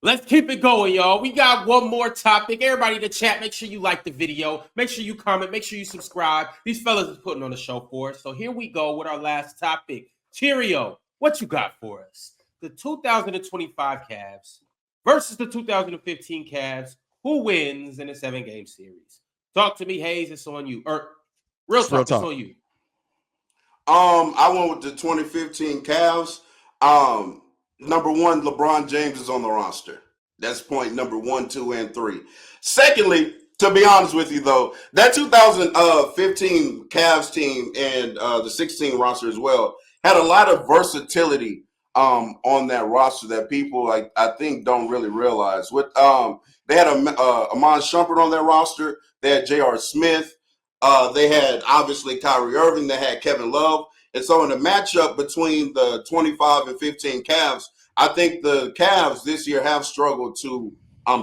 Let's keep it going, y'all. We got one more topic. Everybody in the chat, make sure you like the video. Make sure you comment. Make sure you subscribe. These fellas is putting on the show for us. So here we go with our last topic. Cheerio, what you got for us? The 2025 Cavs versus the 2015 Cavs. Who wins in a 7-game series? Talk to me, Haize. It's on you. Real talk. It's on you. I went with the 2015 Cavs. Number one, LeBron James is on the roster. That's point number 1, 2, and 3. Secondly, to be honest with you, though, that 2015 Cavs team and the 16 roster as well had a lot of versatility on that roster that people I think don't really realize. With they had Amon Shumpert on that roster. They had J.R. Smith. They had obviously Kyrie Irving. They had Kevin Love. And so in the matchup between the 25 and 15 Cavs, I think the Cavs this year have struggled to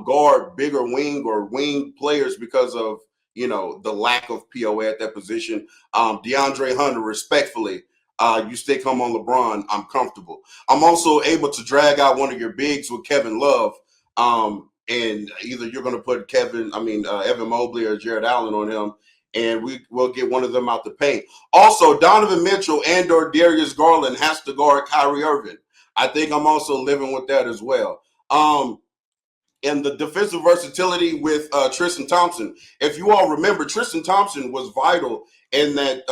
guard bigger wing players because of, the lack of POA at that position. DeAndre Hunter, respectfully, you stick him on LeBron, I'm comfortable. I'm also able to drag out one of your bigs with Kevin Love. And either you're going to put Evan Mobley or Jared Allen on him, and we'll get one of them out the paint. Also, Donovan Mitchell and/or Darius Garland has to guard Kyrie Irving. I think I'm also living with that as well. And the defensive versatility with Tristan Thompson. If you all remember, Tristan Thompson was vital in that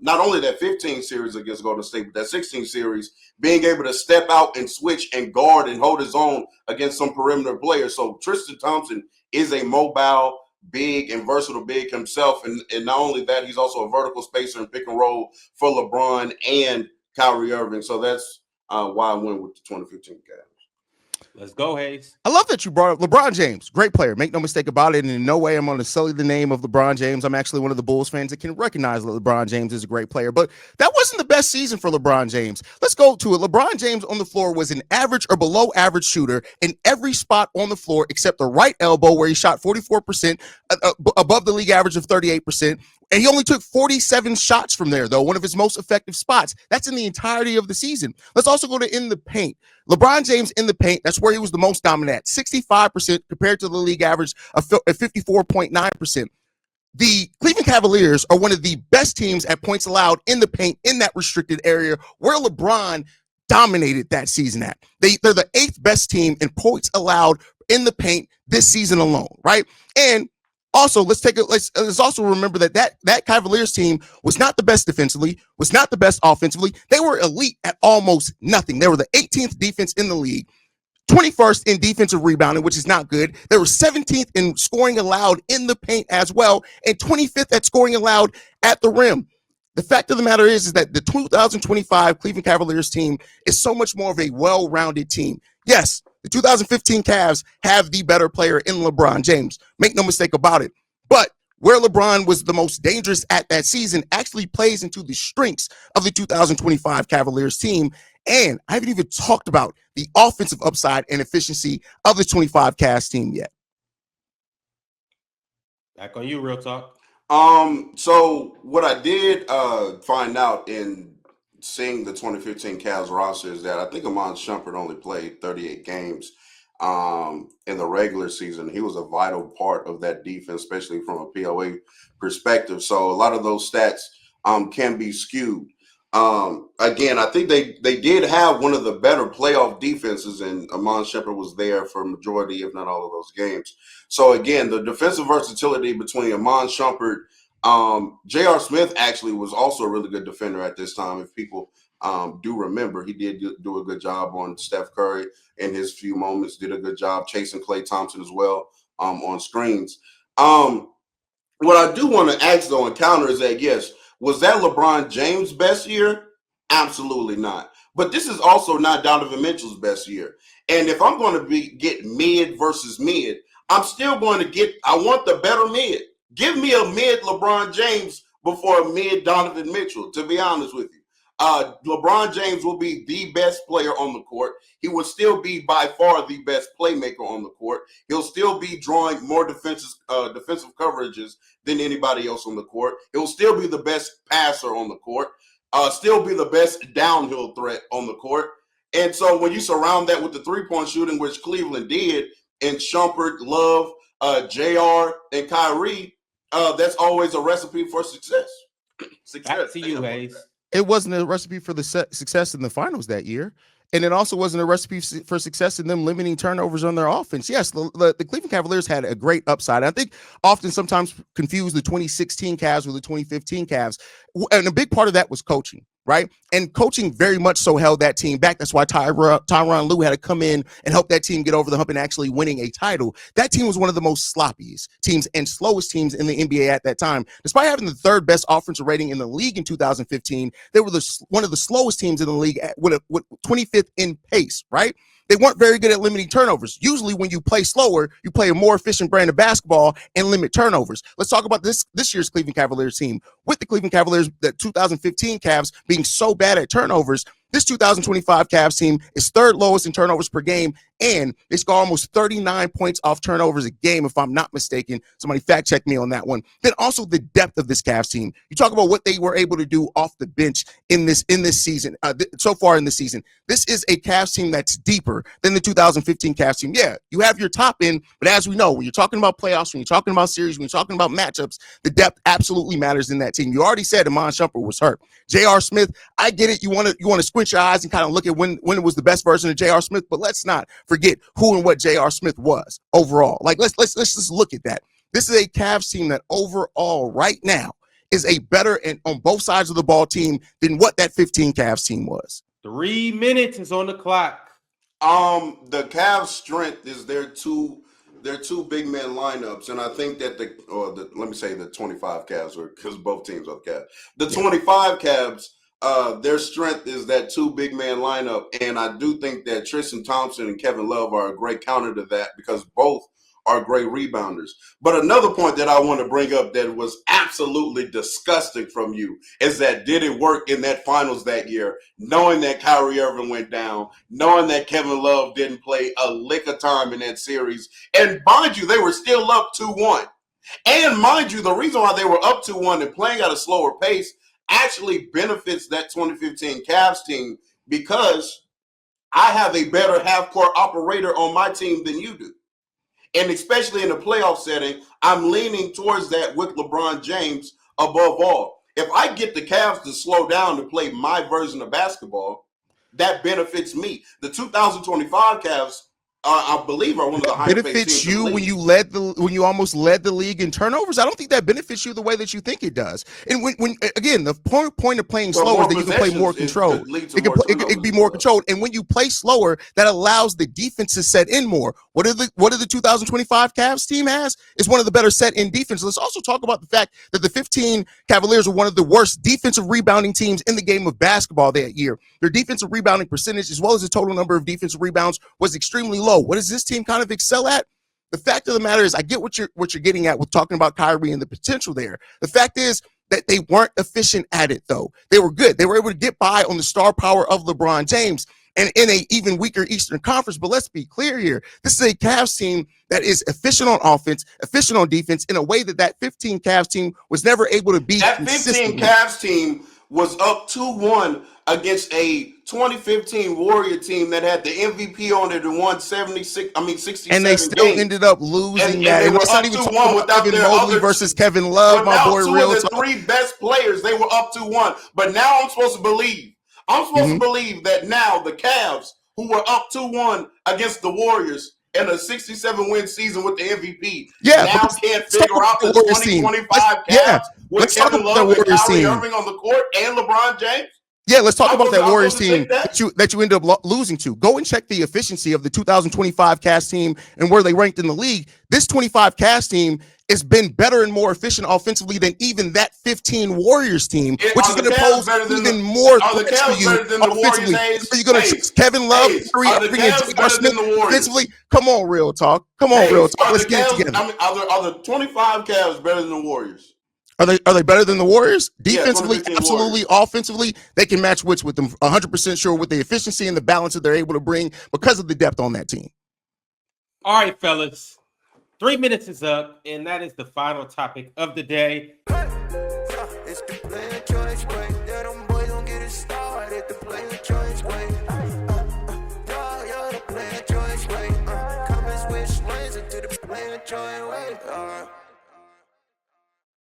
not only that 15 series against Golden State, but that 16 series, being able to step out and switch and guard and hold his own against some perimeter players. So Tristan Thompson is a mobile, big and versatile big himself, and not only that, he's also a vertical spacer and pick and roll for LeBron and Kyrie Irving. So that's why I went with the 2015 Cavs. Let's go, Haize. I love that you brought up LeBron James. Great player. Make no mistake about it. And in no way I'm going to sully the name of LeBron James. I'm actually one of the Bulls fans that can recognize that LeBron James is a great player. But that wasn't the best season for LeBron James. Let's go to it. LeBron James on the floor was an average or below average shooter in every spot on the floor except the right elbow, where he shot 44%, above the league average of 38%. And he only took 47 shots from there, though, one of his most effective spots. That's in the entirety of the season. Let's also go to in the paint. LeBron James in the paint, that's where he was the most dominant at, 65% compared to the league average of 54.9%. The Cleveland Cavaliers are one of the best teams at points allowed in the paint in that restricted area where LeBron dominated that season at. They're the 8th best team in points allowed in the paint this season alone, right? And also, let's also remember that Cavaliers team was not the best defensively, was not the best offensively. They were elite at almost nothing. They were the 18th defense in the league, 21st in defensive rebounding, which is not good. They were 17th in scoring allowed in the paint as well, and 25th at scoring allowed at the rim. The fact of the matter is that the 2025 Cleveland Cavaliers team is so much more of a well-rounded team. Yes, the 2015 Cavs have the better player in LeBron James. Make no mistake about it. But where LeBron was the most dangerous at that season actually plays into the strengths of the 2025 Cavaliers team. And I haven't even talked about the offensive upside and efficiency of the 25 Cavs team yet. Back on you, Real Talk. So what I did find out in seeing the 2015 Cavs roster is that I think Amon Shumpert only played 38 games in the regular season. He was a vital part of that defense, especially from a POA perspective. So a lot of those stats can be skewed. Again, I think they did have one of the better playoff defenses, and Amon Shumpert was there for a majority, if not all of those games. So again, the defensive versatility between Amon Shumpert, J.R. Smith actually was also a really good defender at this time. If people do remember, he did do a good job on Steph Curry in his few moments, did a good job chasing Klay Thompson as well on screens. What I do want to ask, though, and counter is that, yes, was that LeBron James' best year? Absolutely not. But this is also not Donovan Mitchell's best year. And if I'm going to get mid versus mid, I'm still going to I want the better mid. Give me a mid LeBron James before a mid Donovan Mitchell, to be honest with you. LeBron James will be the best player on the court. He will still be by far the best playmaker on the court. He'll still be drawing more defensive coverages than anybody else on the court. He'll still be the best passer on the court. Still be the best downhill threat on the court. And so when you surround that with the three-point shooting, which Cleveland did, and Shumpert, Love, JR, and Kyrie, that's always a recipe for success. Back to you, Haize. It wasn't a recipe for the success in the finals that year. And it also wasn't a recipe for success in them limiting turnovers on their offense. Yes, the Cleveland Cavaliers had a great upside. I think often sometimes confuse the 2016 Cavs with the 2015 Cavs. And a big part of that was coaching, right? And coaching very much so held that team back. That's why Tyronn Lue had to come in and help that team get over the hump and actually winning a title. That team was one of the most sloppiest teams and slowest teams in the NBA at that time. Despite having the third best offensive rating in the league in 2015, they were one of the slowest teams in the league with 25th in pace, right? They weren't very good at limiting turnovers. Usually when you play slower, you play a more efficient brand of basketball and limit turnovers. Let's talk about this year's Cleveland Cavaliers team. With the Cleveland Cavaliers, the 2015 Cavs being so bad at turnovers, this 2025 Cavs team is third lowest in turnovers per game, and they score almost 39 points off turnovers a game, if I'm not mistaken. Somebody fact check me on that one. Then also the depth of this Cavs team. You talk about what they were able to do off the bench in this season, so far in the season. This is a Cavs team that's deeper than the 2015 Cavs team. Yeah, you have your top end, but as we know, when you're talking about playoffs, when you're talking about series, when you're talking about matchups, the depth absolutely matters in that team. You already said Iman Shumpert was hurt. J.R. Smith, I get it. You want to squint your eyes and kind of look at when it was the best version of J.R. Smith, but let's not forget who and what J.R. Smith was overall. Like let's just look at that. This is a Cavs team that overall right now is a better and on both sides of the ball team than what that 15 Cavs team was. 3 minutes is on the clock. The Cavs' strength is their two big man lineups, and I think that let me say the 25 Cavs, because both teams are the Cavs. The 25 Cavs, their strength is that two big man lineup, and I do think that Tristan Thompson and Kevin Love are a great counter to that because both are great rebounders. But another point that I want to bring up that was absolutely disgusting from you is that did it work in that finals that year, knowing that Kyrie Irving went down, knowing that Kevin Love didn't play a lick of time in that series. And mind you, they were still up 2-1. And mind you, the reason why they were up 2-1 and playing at a slower pace actually benefits that 2015 Cavs team because I have a better half-court operator on my team than you do. And especially in a playoff setting, I'm leaning towards that with LeBron James above all. If I get the Cavs to slow down to play my version of basketball, that benefits me. The 2025 Cavs, I believe, are one of the highest paid benefits teams you when you almost led the league in turnovers. I don't think that benefits you the way that you think it does. And when again, the point of playing slower is that you can play more controlled. It can be more controlled. And when you play slower, that allows the defense to set in more. What are the 2025 Cavs team has is one of the better set in defense. Let's also talk about the fact that the 15 Cavaliers were one of the worst defensive rebounding teams in the game of basketball that year. Their defensive rebounding percentage, as well as the total number of defensive rebounds, was extremely low. What does this team kind of excel at? The fact of the matter is, I get what you're getting at with talking about Kyrie and the potential there. The fact is that they weren't efficient at it, though. They were good. They were able to get by on the star power of LeBron James and in a even weaker Eastern Conference. But let's be clear here. This is a Cavs team that is efficient on offense, efficient on defense in a way that 15 Cavs team was never able to be. That 15 Cavs team was up 2-1 against a 2015 Warrior team that had the MVP on it and won 67 and they still games. Ended up losing and that. they were It's up not even 2-1 without Evan their Mobley other versus Kevin Love, my boy. Real Talk. Three best players, they were up 2-1. But now I'm supposed to believe that now the Cavs, who were up 2-1 against the Warriors in a 67-win season with the MVP, now can't figure out the 2025 Cavs with Kevin Love and Kyrie Irving on the court and LeBron James. Yeah, let's talk about that Warriors team that you ended up losing to. Go and check the efficiency of the 2025 Cavs team and where they ranked in the league. This 25 Cavs team has been better and more efficient offensively than even that 15 Warriors team, which is going to pose even more threats for you offensively. Are you going to choose Kevin Love, offensively? Come on, Real Talk. Real Talk. Let's get it together. Are the 25 Cavs better than the Warriors? Are they better than the Warriors? Defensively, absolutely. Warriors. Offensively, they can match wits with them. 100% sure with the efficiency and the balance that they're able to bring because of the depth on that team. All right, fellas. 3 minutes is up, and that is the final topic of the day. It's the player choice way. Them boys don't get it started. The player choice way. a joint, wait,